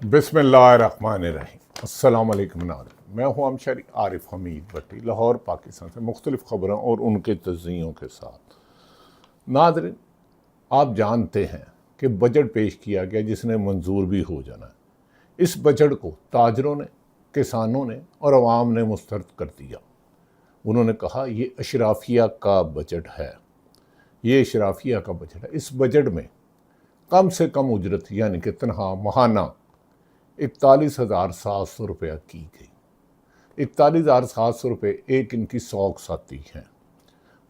बिस्मिल्लाहिर्रहमानिर्रहीम। अस्सलाम वालेकुम नाज़रीन, मैं हूँ अमशरी आरिफ हमीद भट्टी, लाहौर पाकिस्तान से मुख्तलिफ़ ख़बरों और उनके तज़कियों के साथ। नाज़रीन, आप जानते हैं कि बजट पेश किया गया जिसने मंजूर भी हो जाना है। इस बजट को ताजरों ने, किसानों ने और अवाम ने मुस्तरद कर दिया। उन्होंने कहा ये अशराफिया का बजट है, ये अशराफिया का बजट है। इस बजट में कम से कम उजरत यानी कि तनहा महाना 41,700 रुपया की गई। 41,700 रुपये एक इनकी सौख साथी है।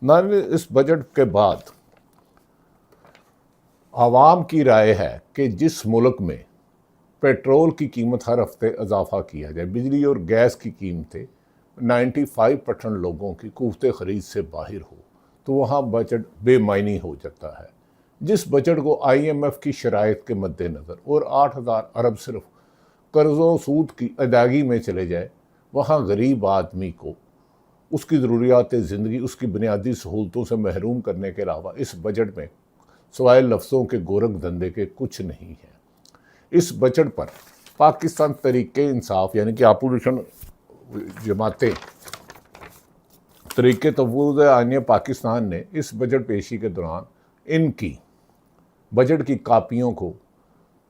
नानी, इस बजट के बाद आवाम की राय है कि जिस मुल्क में पेट्रोल की कीमत हर हफ्ते इजाफा किया जाए, बिजली और गैस की कीमतें 95% लोगों की कुव्वत ख़रीद से बाहर हो, तो वहाँ बजट बेमायनी हो जाता है। जिस बजट को IMF की शराइत के मद्देनज़र और 8,000 अरब सिर्फ कर्ज़ों सूद की अदायगी में चले जाए, वहाँ गरीब आदमी को उसकी ज़रूरियात ज़िंदगी, उसकी बुनियादी सहूलतों से महरूम करने के अलावा इस बजट में सवाए लफ्ज़ों के गोरख धंधे के कुछ नहीं है। इस बजट पर पाकिस्तान तहरीक इंसाफ यानी कि अपोजिशन जमातें तहरीक तहफ़्फ़ुज़ आईन पाकिस्तान ने इस बजट पेशी के दौरान इनकी बजट की कापियों को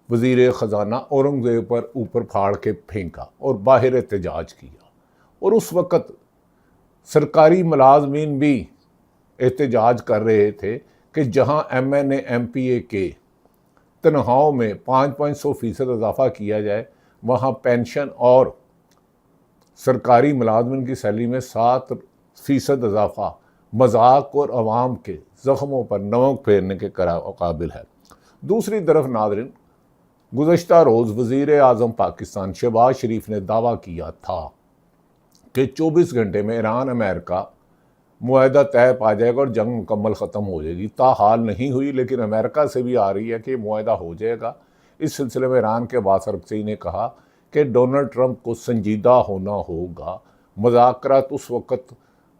वज़ीर ख़जाना औरंगज़ेब पर ऊपर फाड़ के फेंका और बाहर एहतजाज किया। और उस वक़्त सरकारी मुलाजमीन भी एहतजाज कर रहे थे कि जहां MNA MPA के तनख्वाहों में 5-500% इजाफा किया जाए, वहां पेंशन और सरकारी मुलाजमीन की सैलरी में 7% इजाफा मजाक और अवाम के ज़ख्मों पर नमक फेरने के काबिल है। दूसरी तरफ नाज़रीन, गुज़श्ता रोज़ वज़ीर आज़म पाकिस्तान शहबाज शरीफ ने दावा किया था कि 24 घंटे में ईरान अमेरिका मुआहदा तय पा जाएगा और जंग मुकम्मल ख़त्म हो जाएगी। ताहाल नहीं हुई, लेकिन अमेरिका से भी आ रही है कि मुआहदा हो जाएगा। इस सिलसिले में ईरान के बासर अरगची ने कहा कि डोनाल्ड ट्रंप को संजीदा होना होगा। मुज़ाकरात उस वक़्त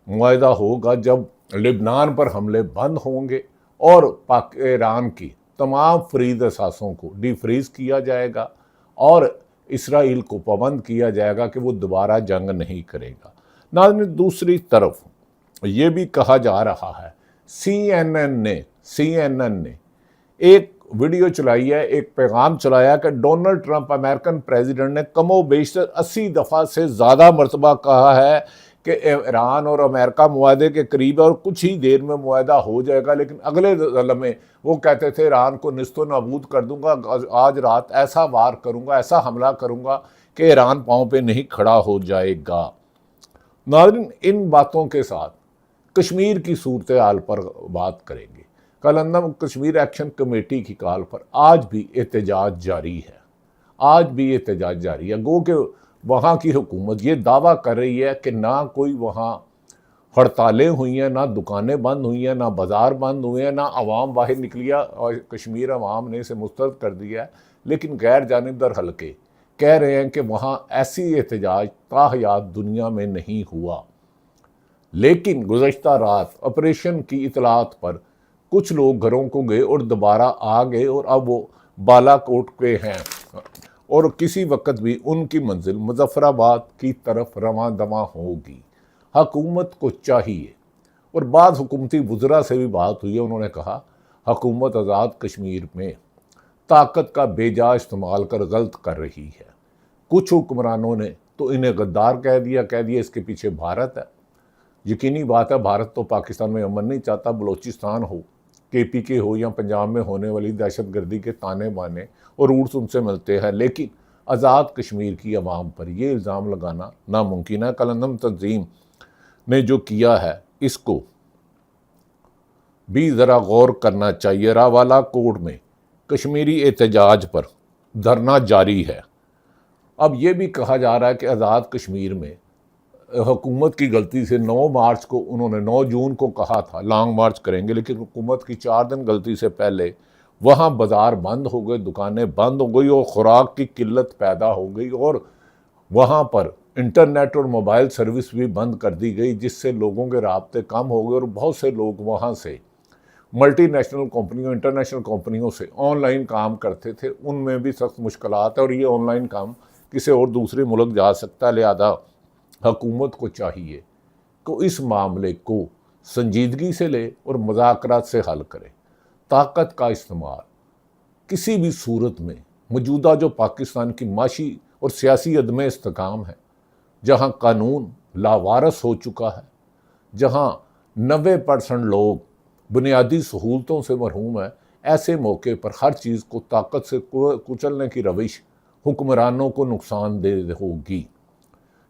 मुआहदा होगा जब लिबनान पर हमले बंद होंगे और ईरान की तमाम फरीद असासों को डिफ्रीज़ किया जाएगा और इसराइल को पाबंद किया जाएगा कि वो दोबारा जंग नहीं करेगा। नाज़रीन, दूसरी तरफ ये भी कहा जा रहा है, CNN ने एक वीडियो चलाई है, एक पैगाम चलाया कि डोनाल्ड ट्रंप अमेरिकन प्रेसिडेंट ने कमो बेशतर 80 दफ़ा से ज़्यादा मरतबा कहा है कि ईरान और अमेरिका मुआहदे के करीब है और कुछ ही देर में मुआहदा हो जाएगा, लेकिन अगले लम्हे वो कहते थे ईरान को निस्तो नाबूद कर दूंगा, आज रात ऐसा वार करूंगा, ऐसा हमला करूंगा कि ईरान पाँव पे नहीं खड़ा हो जाएगा। नाज़रीन, इन बातों के साथ कश्मीर की सूरत हाल पर बात करेंगे। कलंदम कश्मीर एक्शन कमेटी की कॉल पर आज भी एहतजाज जारी है, आज भी एहतजाज जारी है। गो कि वहाँ की हुकूमत ये दावा कर रही है कि ना कोई वहाँ हड़तालें हुई हैं, ना दुकानें बंद हुई हैं, ना बाज़ार बंद हुए हैं, ना आवाम बाहर निकलिया और कश्मीर अवाम ने इसे मुस्तरद कर दिया है, लेकिन गैर जानिबदार हल्के कह रहे हैं कि वहाँ ऐसी एहतजाज ताहयात दुनिया में नहीं हुआ। लेकिन गुज़श्ता रात ऑपरेशन की इतलात पर कुछ लोग घरों को गए और दोबारा आ गए और अब वो बालाकोट के हैं और किसी वक्त भी उनकी मंजिल मुजफ्फराबाद की तरफ रवां दवा होगी। हुकूमत को चाहिए, और बाद हुकूमती वज़रा से भी बात हुई है, उन्होंने कहा हुकूमत आज़ाद कश्मीर में ताकत का बेजा इस्तेमाल कर गलत कर रही है। कुछ हुक्मरानों ने तो इन्हें गद्दार कह दिया इसके पीछे भारत है। यकीनी बात है, भारत तो पाकिस्तान में अमन नहीं चाहता। बलोचिस्तान हो, KPK हो या पंजाब में होने वाली दहशतगर्दी के ताने बाने और रूट्स उनसे मिलते हैं, लेकिन आज़ाद कश्मीर की आवाम पर यह इल्ज़ाम लगाना नामुमकिन है। कलंदम तंजीम ने जो किया है इसको भी ज़रा गौर करना चाहिए। रावाला कोर्ट में कश्मीरी एहतजाज पर धरना जारी है। अब यह भी कहा जा रहा है कि आज़ाद कश्मीर में हुकूमत की गलती से 9 मार्च को उन्होंने 9 जून को कहा था लॉन्ग मार्च करेंगे, लेकिन हुकूमत की 4 दिन गलती से पहले वहाँ बाज़ार बंद हो गए, दुकानें बंद हो गई और ख़ुराक की किल्लत पैदा हो गई और वहाँ पर इंटरनेट और मोबाइल सर्विस भी बंद कर दी गई, जिससे लोगों के राब्ते कम हो गए और बहुत से लोग वहाँ से मल्टीनेशनल कंपनियों, इंटरनेशनल कंपनियों से ऑनलाइन काम करते थे, उनमें भी सख्त मुश्किलात है और ये ऑनलाइन काम किसी और दूसरे मुल्क जा सकता है। लिहाजा हुकूमत को चाहिए कि इस मामले को संजीदगी से ले और मुज़ाकरात से हल करे। ताकत का इस्तेमाल किसी भी सूरत में मौजूदा जो पाकिस्तान की माशी और सियासी अदम इस्तेकाम है, जहाँ कानून लावारस हो चुका है, जहाँ 90% लोग बुनियादी सहूलतों से महरूम है, ऐसे मौके पर हर चीज़ को ताकत से कुचलने की रविश हुक्मरानों को नुकसानदेह होगी।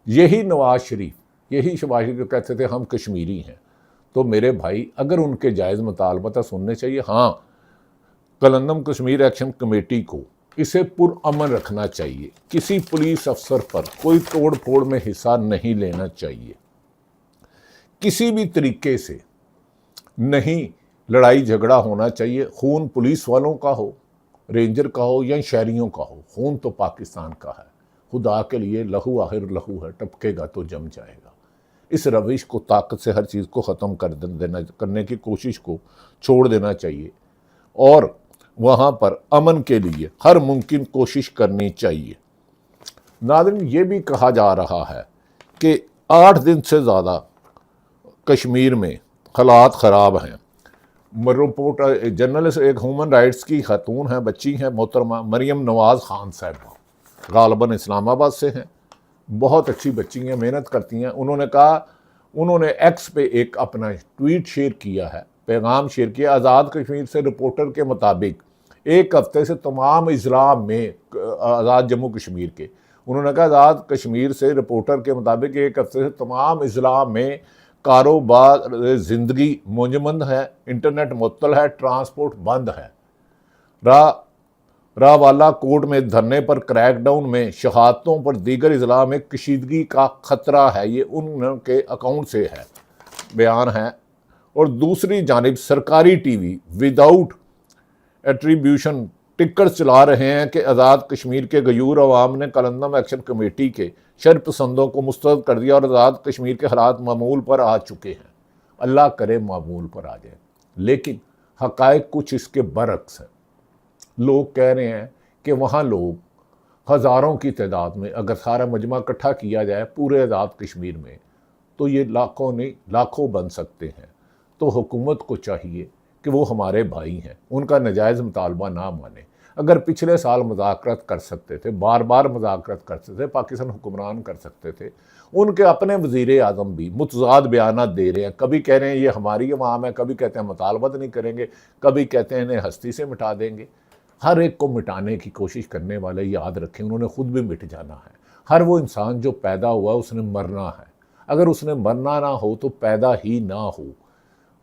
यही नवाज शरीफ, यही शहबाज शरीफ कहते थे हम कश्मीरी हैं, तो मेरे भाई अगर उनके जायज़ मुतालबत सुनने चाहिए। हाँ, कलंदम कश्मीर एक्शन कमेटी को इसे पुरअमन रखना चाहिए, किसी पुलिस अफसर पर कोई तोड़ फोड़ में हिस्सा नहीं लेना चाहिए, किसी भी तरीके से नहीं लड़ाई झगड़ा होना चाहिए। खून पुलिस वालों का हो, रेंजर का हो या शहरियों का हो, खून तो पाकिस्तान का है। खुदा के लिए लहू आखिर लहू है, टपकेगा तो जम जाएगा। इस रविश को ताकत से हर चीज़ को ख़त्म करने की कोशिश को छोड़ देना चाहिए और वहाँ पर अमन के लिए हर मुमकिन कोशिश करनी चाहिए। नाज़रीन, ये भी कहा जा रहा है कि 8 दिन से ज़्यादा कश्मीर में हालात ख़राब हैं। रिपोर्ट जर्नलिस्ट, एक ह्यूमन राइट्स की खातून हैं, बच्ची हैं मोहतरमा मरियम नवाज़ खान साहबा, गालिबन इस्लामाबाद से हैं, बहुत अच्छी बच्ची हैं, मेहनत करती हैं। उन्होंने कहा, उन्होंने एक्स पे एक अपना ट्वीट शेयर किया है, पैगाम शेयर किया। आज़ाद कश्मीर से रिपोर्टर के मुताबिक एक हफ्ते से तमाम अजला में, आज़ाद जम्मू कश्मीर के, उन्होंने कहा आज़ाद कश्मीर से रिपोर्टर के मुताबिक एक हफ्ते से तमाम अजला में कारोबार ज़िंदगी मुंजमद है, इंटरनेट मुअत्तल है, ट्रांसपोर्ट बंद है। रावाला कोर्ट में धरने पर क्रैकडाउन में शहादतों पर दीगर अजला में कशीदगी का खतरा है, ये उनके अकाउंट से है, बयान है। और दूसरी जानिब सरकारी टीवी विदाउट एट्रीब्यूशन टिक्कर चला रहे हैं कि आज़ाद कश्मीर के गयूर अवाम ने कलंदम एक्शन कमेटी के शरपसंदों को मुस्तरद कर दिया और आज़ाद कश्मीर के हालात मामूल पर आ चुके हैं। अल्लाह करे मामूल पर आ जाए, लेकिन हक़ाइक़ कुछ इसके बरक्स हैं। लोग कह रहे हैं कि वहाँ लोग हज़ारों की तादाद में, अगर सारा मजमा इकट्ठा किया जाए पूरे आज़ाद कश्मीर में, तो ये लाखों नहीं लाखों बन सकते हैं। तो हुकूमत को चाहिए कि वो हमारे भाई हैं, उनका नजायज़ मुतालबा ना माने। अगर पिछले साल मुज़ाकरत कर सकते थे, बार बार मुज़ाकरत करते थे, पाकिस्तान हुक्मरान कर सकते थे, उनके अपने वज़ीर आज़म भी मुतज़ाद बयानात दे रहे हैं। कभी कह रहे हैं ये हमारी अवाम है, कभी कहते हैं मुतालबत नहीं करेंगे, कभी कहते हैं इन्हें हस्ती से मिटा देंगे। हर एक को मिटाने की कोशिश करने वाले याद रखें, उन्होंने खुद भी मिट जाना है। हर वो इंसान जो पैदा हुआ उसने मरना है, अगर उसने मरना ना हो तो पैदा ही ना हो।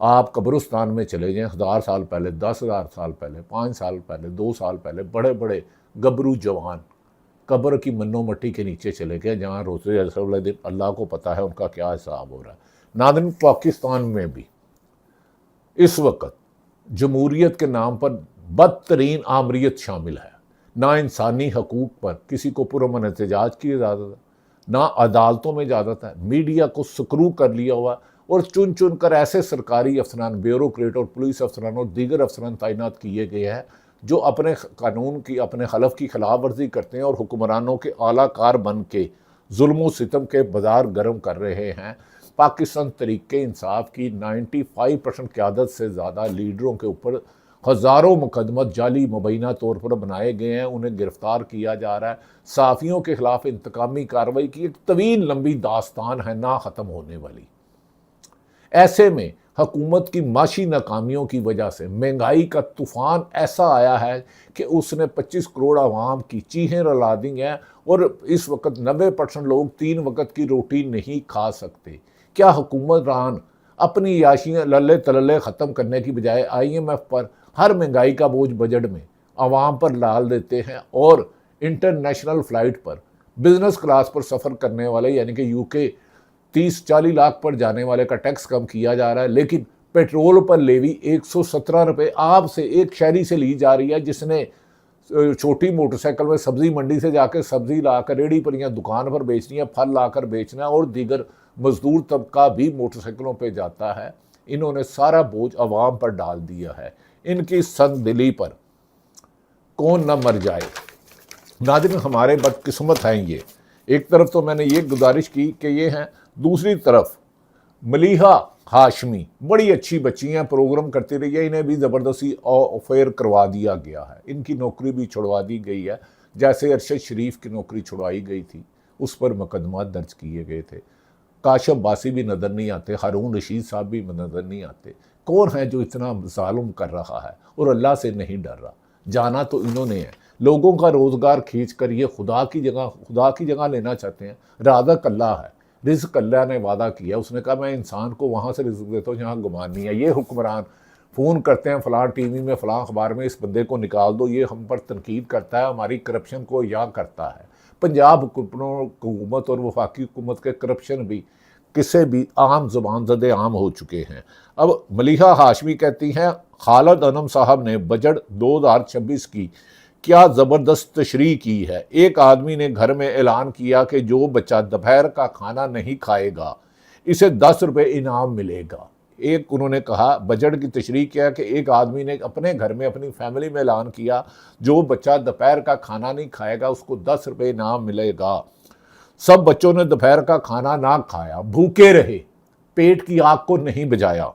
आप कब्रिस्तान में चले जाएं, 1000 साल पहले, 10,000 साल पहले, 5 साल पहले, 2 साल पहले, बड़े बड़े गबरू जवान कब्र की मन्नो मट्टी के नीचे चले गए, जहाँ रोज़े असल दिन अल्लाह को पता है उनका क्या हिसाब हो रहा है। नाज़रीन, पाकिस्तान में भी इस वक्त जमहूरियत के नाम पर बदतरीन आमरीत शामिल है। ना इंसानी हकूक़ पर किसी को पुरअमन एहतजाज की इजाज़त है, ना अदालतों में इजाज़त है। मीडिया को स्क्रू कर लिया हुआ और चुन चुन कर ऐसे सरकारी अफसरान, ब्यूरोक्रेट और पुलिस अफसरान और दीगर अफसरान तैनात किए गए हैं जो अपने कानून की, अपने हलफ की खिलाफ वर्जी करते हैं और हुक्मरानों के आलाकार बन के जुल्म सितम के बाजार गर्म कर रहे हैं। पाकिस्तान तरीके इंसाफ की 95% क़यादत से ज़्यादा लीडरों के ऊपर हज़ारों मुकदमत जाली मुबैना तौर पर बनाए गए हैं, उन्हें गिरफ़्तार किया जा रहा है। साफ़ियों के ख़िलाफ़ इंतकामी कार्रवाई की एक तवील लंबी दास्तान है, ना ख़त्म होने वाली। ऐसे में हुकूमत की माशी नाकामियों की वजह से महंगाई का तूफ़ान ऐसा आया है कि उसने 25 करोड़ आवाम की चीखें रुला दी हैं और इस वक्त 90% लोग 3 वक्त की रोटी नहीं खा सकते। क्या हुकूमतरान अपनी याशियाँ लल्ले तलल्ले ख़त्म करने की बजाय IMF पर हर महंगाई का बोझ बजट में आवाम पर डाल देते हैं और इंटरनेशनल फ़्लाइट पर बिज़नेस क्लास पर सफ़र करने वाले यानी कि UK 30-40 लाख पर जाने वाले का टैक्स कम किया जा रहा है, लेकिन पेट्रोल पर लेवी 117 रुपये आपसे, एक शहरी से ली जा रही है जिसने छोटी मोटरसाइकिल में सब्ज़ी मंडी से जाकर सब्ज़ी लाकर रेडी पर या दुकान पर बेचनी है, फल लाकर बेचना है और दीगर मजदूर तबका भी मोटरसाइकिलों पे जाता है। इन्होंने सारा बोझ अवाम पर डाल दिया है। इनकी संदिली पर कौन न मर जाए। नाज़रीन, हमारे बदकिस्मत हैं ये। एक तरफ तो मैंने ये गुजारिश की कि ये हैं, दूसरी तरफ मलिहा हाशमी बड़ी अच्छी बच्ची हैं, प्रोग्राम करती रही है, इन्हें भी ज़बरदस्ती अफेयर करवा दिया गया है, इनकी नौकरी भी छुड़वा दी गई है। जैसे अरशद शरीफ की नौकरी छुड़वाई गई थी, उस पर मुकदमा दर्ज किए गए थे। काशिफ बासी भी नज़र नहीं आते, हारून रशीद साहब भी नज़र नहीं आते। कौन है जो इतना जालिम कर रहा है और अल्लाह से नहीं डर रहा? जाना तो इन्होंने है, लोगों का रोज़गार खींच कर ये खुदा की जगह लेना चाहते हैं। राज़क अल्लाह है, रिज़्क़ अल्लाह ने वादा किया, उसने कहा मैं इंसान को वहाँ से रिज़्क़ देता हूँ जहाँ गुमान नहीं है। ये हुक्मरान फ़ोन करते हैं फ़लाँ टीवी में, फ़लाँ अखबार में, इस बंदे को निकाल दो, ये हम पर तनकीद करता है, हमारी करप्शन को या करता है। पंजाब हुकूमत और वफाकी हुकूमत के करप्शन भी किसे भी आम ज़ुबान ज़दे आम हो चुके हैं। अब मलिहा हाशमी कहती हैं, खालिद अनम साहब ने बजट 2026 की क्या ज़बरदस्त तशरीह की है। एक आदमी ने घर में ऐलान किया कि जो बच्चा दोपहर का खाना नहीं खाएगा इसे 10 रुपये इनाम मिलेगा। एक उन्होंने कहा, बजट की तशरीह किया कि एक आदमी ने अपने घर में अपनी फैमिली में ऐलान किया, जो बच्चा दोपहर का खाना नहीं खाएगा उसको 10 रुपये इनाम मिलेगा। सब बच्चों ने दोपहर का खाना ना खाया, भूखे रहे, पेट की आग को नहीं बुझाया,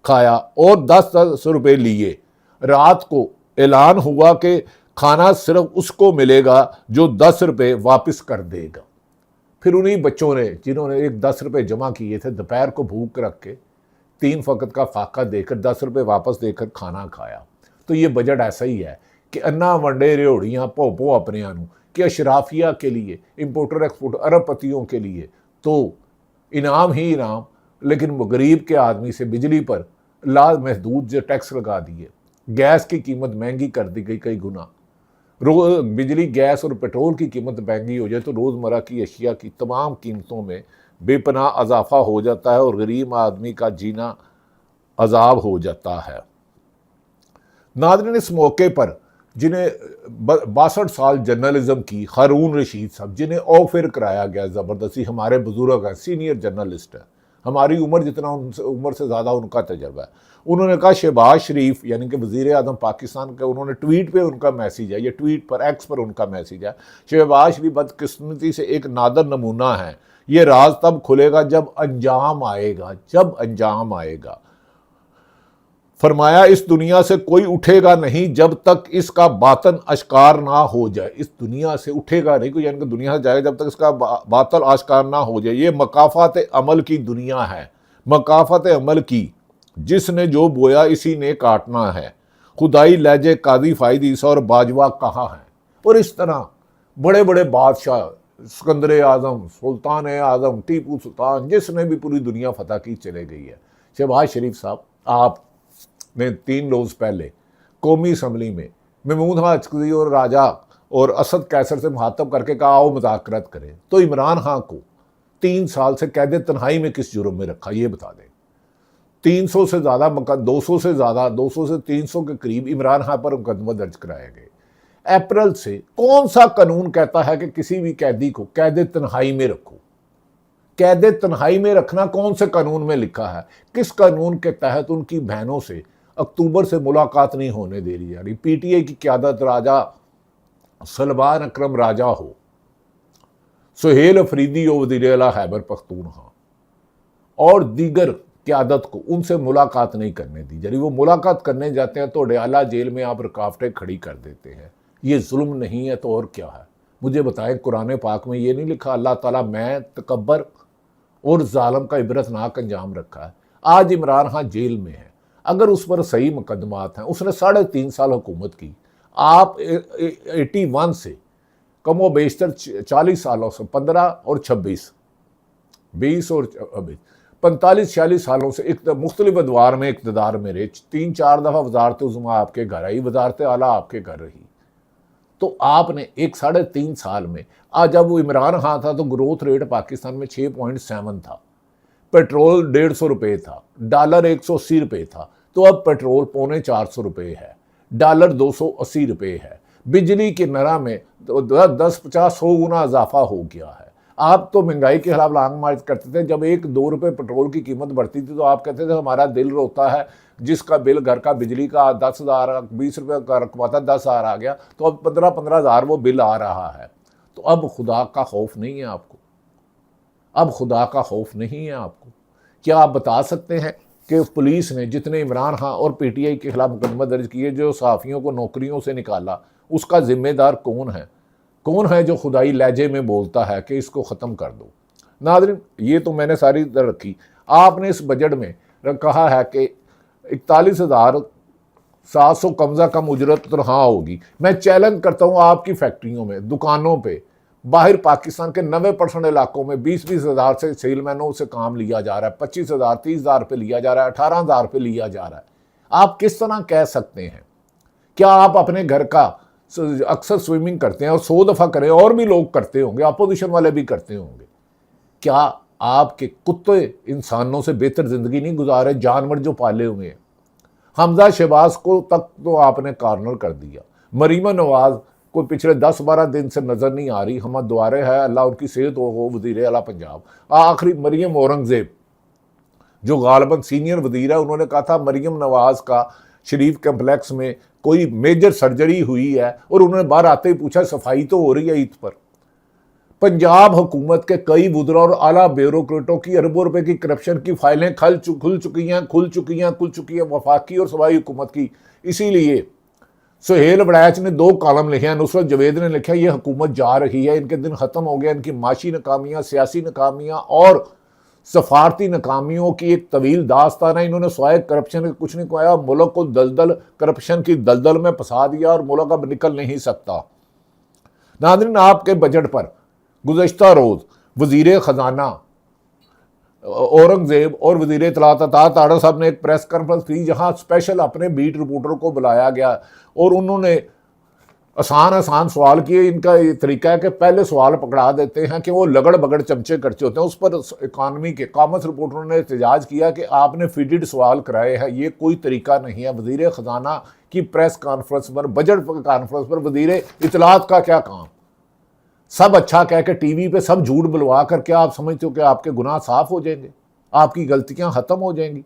खाया और 10 रुपये लिए। रात को ऐलान हुआ कि खाना सिर्फ उसको मिलेगा जो 10 रुपये वापस कर देगा। फिर उन्हीं बच्चों ने, जिन्होंने एक 10 रुपये जमा किए थे, दोपहर को भूख रख के 3 वक्त का फाका देकर 10 रुपये वापस देकर खाना खाया। तो ये बजट ऐसा ही है कि अन्ना वंडे रेहड़ियाँ भो अपने आनू कि अशराफिया के लिए, इंपोर्टर एक्सपोर्टर अरबपतियों के लिए तो इनाम ही इनाम, लेकिन गरीब के आदमी से बिजली पर लामहदूद जो टैक्स लगा दिए, गैस की कीमत महंगी कर दी गई कई गुना। बिजली, गैस और पेट्रोल की कीमत महंगी हो जाए तो रोज़मर्रा की अशिया की तमाम कीमतों में बेपनाह इजाफा हो जाता है और गरीब आदमी का जीना अजाब हो जाता है। नाज़रीन, इस मौके पर जिन्हें 62 साल जर्नलिज्म की, हारून रशीद साहब जिन्हें ऑफर कराया गया ज़बरदस्ती, हमारे बुजुर्ग हैं, सीनियर जर्नलिस्ट हैं, हमारी उम्र जितना उम्र से ज़्यादा उनका तजर्बा है। उन्होंने कहा शहबाज शरीफ यानी कि वज़ीर आज़म पाकिस्तान के, उन्होंने ट्वीट पे उनका मैसेज है, ये ट्वीट पर एक्स पर उनका मैसेज है, शहबाज शरीफ बदकिस्मती से एक नादर नमूना है, ये राज तब खुलेगा जब अंजाम आएगा, जब अंजाम आएगा। फरमाया इस दुनिया से कोई उठेगा नहीं जब तक इसका बातन आश्कार ना हो जाए। इस दुनिया से उठेगा नहीं कोई, यानी कि दुनिया से जाएगा जब तक इसका बातल आश्कार ना हो जाए। ये मकाफात अमल की दुनिया है, मकाफात अमल की, जिसने जो बोया इसी ने काटना है। खुदाई लहजे कादी फायदीस और बाजवा कहाँ है। और इस तरह बड़े बड़े बादशाह, सिकंदर आज़म, सुल्तान आज़म, टीपू सुल्तान, जिसने भी पूरी दुनिया फतह की चले गई है। शहबाज शरीफ साहब, आप ने 3 रोज़ पहले कौमी असम्बली में महमूद खान अचकज़ई और राजा और असद कैसर से मुखातब करके कहा आओ मुज़ाकरत करें, तो इमरान खान को 3 साल से कैद तन्हाई में किस जुर्म में रखा, ये बता दें। 300 से ज़्यादा 200 से ज़्यादा 200 से 300 के करीब इमरान खान पर मुकदमा दर्ज कराए गए। अप्रैल से कौन सा कानून कहता है कि किसी भी कैदी को कैद तन्हाई में रखो? कैद तन्हाई में रखना कौन से कानून में लिखा है? किस कानून के तहत उनकी बहनों से अक्टूबर से मुलाकात नहीं होने दे रही जा रही? पीटीआई की क़यादत राजा सलमान अकरम राजा हो, सुहेल अफरीदी हो वज़ीर आला खैबर पख्तूनख्वा, और दीगर क़यादत को उनसे मुलाकात नहीं करने दी जा रही। वो मुलाकात करने जाते हैं तो डयाला जेल में आप रुकावटें खड़ी कर देते हैं। ये जुल्म नहीं है तो और क्या है? मुझे बताएं, कुरान पाक में ये नहीं लिखा अल्लाह ताला मैं तकब्बर और जालिम का इबरतनाक अंजाम रखा है? आज इमरान खान जेल में है, अगर उस पर सही मुकदमात हैं, उसने 3.5 साल हुकूमत की, आप 81 से कमो बेशतर 40 सालों से 15 और 26 20 और 45-46 सालों से एक मुख्तलिफ अदवार में इक़्तिदार में रहे, 3-4 दफ़ा वज़ारत उज़्मा आपके घर आई, वज़ारत आला आपके घर रही। तो आपने 3.5 साल में, आज जब वो इमरान खान था तो ग्रोथ रेट पाकिस्तान में 6.7 था, पेट्रोल 150 रुपये था, डॉलर 180 रुपये था, तो अब पेट्रोल 325 रुपये है, डॉलर 280 रुपये है। बिजली की नरा में 10-50-100 गुना इजाफा हो गया है। आप तो महंगाई के खिलाफ लॉन्ग मार्च करते थे। जब 1-2 रुपए पेट्रोल की कीमत बढ़ती थी तो आप कहते थे हमारा दिल रोता है, जिसका बिल घर का बिजली का 10,000 20 रुपये का रकबा था 10,000 आ गया, तो अब 15-15,000 वो बिल आ रहा है। तो अब खुदा का खौफ नहीं है आपको, अब खुदा का खौफ नहीं है आपको। क्या आप बता सकते हैं कि पुलिस ने जितने इमरान खान और पीटीआई के खिलाफ मुकदमा दर्ज किए, जो सहाफ़ियों को नौकरियों से निकाला, उसका जिम्मेदार कौन है? कौन है जो खुदाई लहजे में बोलता है कि इसको ख़त्म कर दो? नाज़रीन, ये तो मैंने सारी तरह रखी। आपने इस बजट में कहा है कि 41,700 कम से कम उजरत तनख्वाह होगी। मैं चैलेंज करता हूँ, आपकी फैक्ट्रियों में, दुकानों पे, बाहर पाकिस्तान के 90% इलाकों में 20-20 हज़ार से सेलमैनों से काम लिया जा रहा है, 25,000 30,000 रुपये लिया जा रहा है, 18,000 रुपये लिया जा रहा है। आप किस तरह कह सकते हैं? क्या आप अपने घर का अक्सर स्विमिंग करते हैं और 100 दफ़ा करें, और भी लोग करते होंगे, अपोजिशन वाले भी करते होंगे, क्या आपके कुत्ते इंसानों से बेहतर ज़िंदगी नहीं गुजारे? जानवर जो पाले हुए हैं, हमजा शहबाज को तक तो आपने कॉर्नर कर दिया। मरीमा नवाज को पिछले 10-12 दिन से नज़र नहीं आ रही। हम दुआरे है अल्लाह उनकी सेहत हो वज़ीर आला पंजाब। आखिरी मरीम औरंगज़ेब जो गालिबन सीनियर वज़ीर है, उन्होंने कहा था मरीम नवाज का शरीफ कम्प्लेक्स में कोई मेजर सर्जरी हुई है, और उन्होंने बाहर आते ही पूछा सफाई तो हो रही है ईद पर। पंजाब हुकूमत के कई वुज़रा और आला ब्यूरोक्रेटों की अरबों रुपए की करप्शन की फाइलें खुल चुकी हैं वफाकी और सूबाई हुकूमत की। इसीलिए सुहेल बड़ैच ने 2 कॉलम लिखे हैं, नुसरत जवेद ने लिखा ये हुकूमत जा रही है, इनके दिन ख़त्म हो गया, इनकी माशी नाकामियाँ, सियासी नाकामियाँ और सफारती नाकामियों की एक तवील दास्तान है। इन्होंने स्वाय करप्शन के कुछ नहीं पाया, मुल्क को दलदल करप्शन की दलदल में फंसा दिया और मुल्क अब निकल नहीं सकता। नाज़रीन, आपके बजट पर गुज़श्ता रोज़ वज़ीर ख़जाना औरंगज़ेब और वज़ीर इत्तलात अता ताड़ा साहब ने एक प्रेस कॉन्फ्रेंस की, जहां स्पेशल अपने बीट रिपोर्टर को बुलाया गया और उन्होंने आसान सवाल किए। इनका ये तरीका है कि पहले सवाल पकड़ा देते हैं कि वो लगड़ बगड़ चमचे करते होते हैं। उस पर इकानमी के कॉमर्स रिपोर्टरों ने एहतजाज किया कि आपने फीडेड सवाल कराए हैं, ये कोई तरीका नहीं है। वज़ीर ख़जाना की प्रेस कॉन्फ्रेंस पर, बजट कॉन्फ्रेंस पर वज़ीर इत्तलात का क्या काम? सब अच्छा कह के टीवी पे सब झूठ बुलवा कर क्या आप समझते हो कि आपके गुनाह साफ हो जाएंगे, आपकी गलतियां खत्म हो जाएंगी?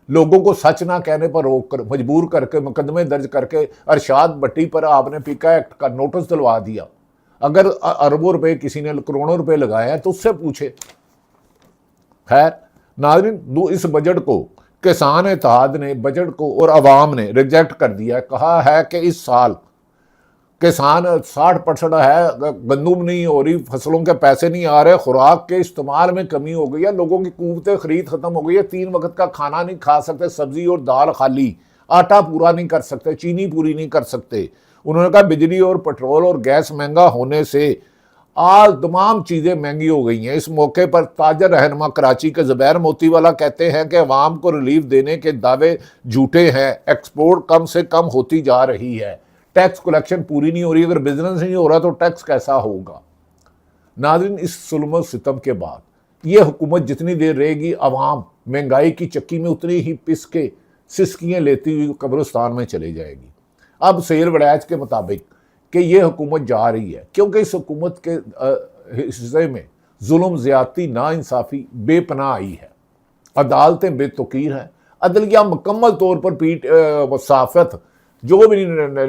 लोगों को सच ना कहने पर रोक कर, मजबूर करके, मुकदमे दर्ज करके अरशाद भट्टी पर आपने पीका एक्ट का नोटिस दिलवा दिया। अगर अरबों रुपए किसी ने, करोड़ों रुपए लगाए हैं तो उससे पूछे। खैर नाज़रीन, इस बजट को किसान इत्तेहाद ने, बजट को और अवाम ने रिजेक्ट कर दिया। कहा है कि इस साल किसान 60% है, गंदुम नहीं हो रही, फसलों के पैसे नहीं आ रहे, खुराक के इस्तेमाल में कमी हो गई है, लोगों की क़ुव्वत ख़रीद ख़त्म हो गई है, 3 वक्त का खाना नहीं खा सकते, सब्ज़ी और दाल खाली, आटा पूरा नहीं कर सकते, चीनी पूरी नहीं कर सकते। उन्होंने कहा बिजली और पेट्रोल और गैस महंगा होने से आज तमाम चीज़ें महंगी हो गई हैं। इस मौके पर ताजर रहनुमा कराची के ज़ुबैर मोतीवाला कहते हैं कि अवाम को रिलीफ देने के दावे झूठे हैं, एक्सपोर्ट कम से कम होती जा रही है, टैक्स कलेक्शन पूरी नहीं हो रही, अगर बिजनेस नहीं हो रहा तो टैक्स कैसा होगा? नाज़रीन, इस जुल्म सितम के बाद ये हुकूमत जितनी देर रहेगी, अवाम महंगाई की चक्की में उतनी ही पिस के सिसकियाँ लेती हुई कब्रिस्तान में चली जाएगी। अब सुहेल बड़ैच के मुताबिक कि ये हुकूमत जा रही है क्योंकि इस हुकूमत के हिस्से में जुल्म, ज़्यादती, नाइंसाफ़ी बेपनाह आई है, अदालतें बेतुकीर हैं, अदलिया मुकम्मल तौर पर सहाफ़त, जो भी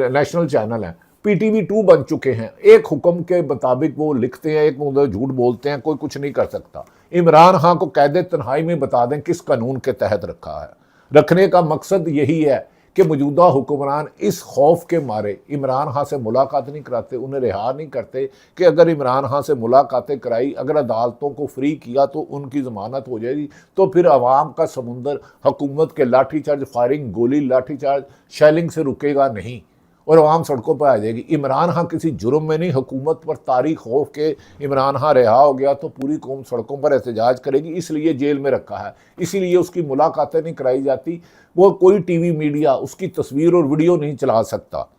नेशनल चैनल हैं PTV 2 बन चुके हैं। एक हुक्म के मुताबिक वो लिखते हैं, एक मुद्दा झूठ बोलते हैं, कोई कुछ नहीं कर सकता। इमरान खान को कैद तन्हाई में बता दें किस कानून के तहत रखा है। रखने का मकसद यही है कि मौजूदा हुक्मरान इस खौफ के मारे इमरान खान से मुलाकात नहीं कराते, उन्हें रिहा नहीं करते कि अगर इमरान खान से मुलाकातें कराई, अगर अदालतों को फ्री किया तो उनकी ज़मानत हो जाएगी, तो फिर अवाम का समुंदर हुकूमत के लाठीचार्ज, फायरिंग, गोली, लाठीचार्ज, शेलिंग से रुकेगा नहीं और अवाम सड़कों पर आ जाएगी। इमरान खान किसी जुर्म में नहीं, हुकूमत पर तारीख खौफ के इमरान खान रिहा हो गया तो पूरी कौम सड़कों पर एहतजाज करेगी, इसलिए जेल में रखा है, इसीलिए उसकी मुलाकातें नहीं कराई जाती। वो कोई टीवी मीडिया उसकी तस्वीर और वीडियो नहीं चला सकता।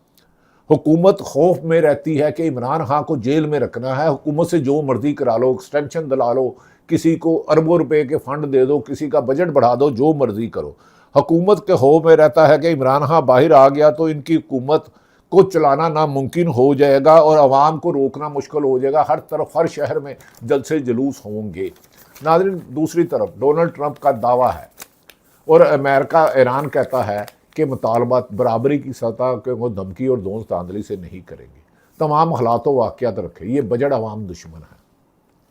हुकूमत खौफ में रहती है कि इमरान खान को जेल में रखना है, हुकूमत से जो मर्जी करा लो, एक्सटेंशन दिला लो, किसी को अरबों रुपए के फंड दे दो, किसी का बजट बढ़ा दो, जो मर्जी करो। हुकूमत के खौफ में रहता है कि इमरान खान बाहर आ गया तो इनकी हुकूमत को चलाना नामुमकिन हो जाएगा और आवाम को रोकना मुश्किल हो जाएगा। हर तरफ, हर शहर में जलसे जुलूस होंगे। नाज़रीन, दूसरी तरफ डोनाल्ड ट्रंप का दावा है और अमेरिका, ईरान कहता है कि मुतालबात बराबरी की सतह के वो धमकी और दोस्त धांधली से नहीं करेंगे। तमाम हालात व वाक़यात रखे, ये बजट अवाम दुश्मन है।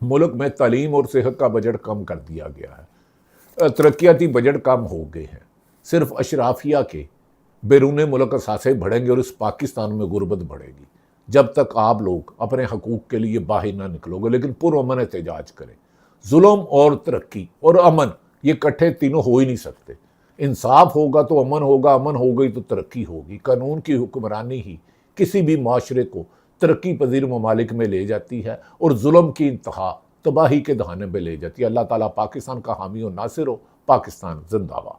मुल्क में तालीम और सेहत का बजट कम कर दिया गया है, तरक्याती बजट कम हो गए हैं। सिर्फ अशराफिया के बैरून मुल्क असासे बढ़ेंगे और इस पाकिस्तान में गुर्बत बढ़ेगी। जब तक आप लोग अपने हकूक़ के लिए बाहर ना निकलोगे, लेकिन पुरअमन एहतजाज करें। जुल्म और तरक्की और अमन, ये इकट्ठे तीनों हो ही नहीं सकते। इंसाफ होगा तो अमन होगा, अमन हो गई तो तरक्की होगी। कानून की हुक्मरानी ही किसी भी माशरे को तरक्की पजीर ममालिक में ले जाती है और जुल्म की इंतहा तबाही के दहाने में ले जाती है। अल्लाह ताला पाकिस्तान का हामी और नासिर हो। पाकिस्तान जिंदाबाद।